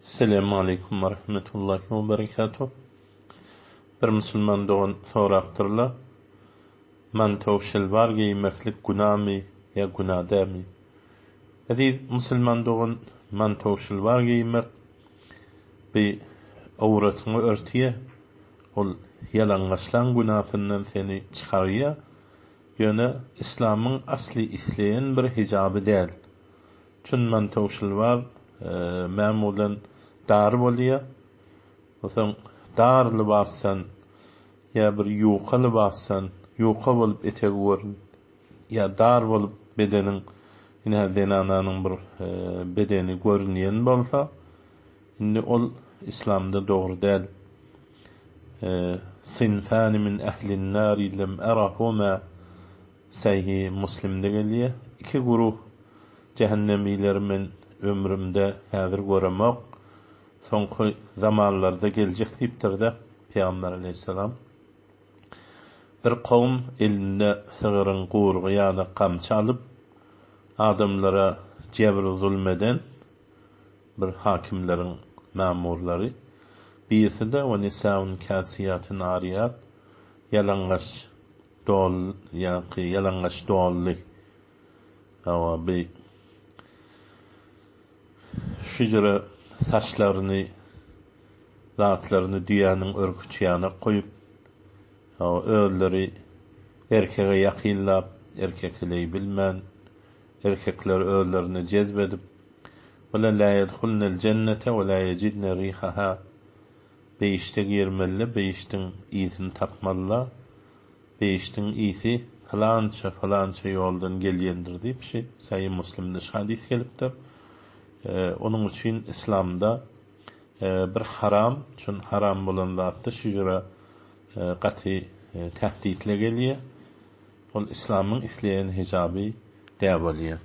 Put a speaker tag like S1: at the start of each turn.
S1: Selamun Aleyküm ve Rahmetullahi ve Berekatuhu. Bir Müslüman doğan soraktırla, man tawşil var giymeklik günah mi ya günah da mi? Edi Müslüman doğan man tawşil var giymek bir avratını örtüye, ol yalanlaşlan günahından seni çıkarıya, yöne İslam'ın asli isleyen bir hicabı değil. Çün man tawşil var məmulan dar bolýar. Osaň dar libassan ya bir ýuqa libassan, ýuqa bolup etegi görün. Ya dar bolup bedenin ine denananyň bir bedeni görünýän bolsa, indi ol İslamda dogry däl. Sinfan min ahlin nar lam arahuma Sahih Müslimde gelýär. İki guruh cehennemiler ömrümde häzir göremek, soňky zamanlarda geljek diýipdir-de Peýgamber aleyhisselam. Bir kawm elinde sygyryň gurgy ýa-da kamçy alyp adamlara jebr zulmeden bir hakimleriň mamurlary, birisi de we nisaun kasiyatun ariyat, yalangaç dol ýa-ki yalangaç dolly. Awa bi şüjere saçlaryny, zatlaryny düýanyň örgüçýäne goýup, öýleri erkege ýakynlap, erkekliği bilmän, erkekler öýlerini jezbedip, "Wala la yedhulnal cennete we la yecidna rihaha." Beýişde girmeli, beýişdiň ýysyny tapmalylar. Beýişdiň ýysy falança ýoldan gelýändir diýip Sahih Müslimde hadis gelipdir. Onun için İslam'da bir haram, çün haram bolan zatda şüjere gaty tehditle gelýär. Ol İslam'ın isleýän hijaby däp bolýar.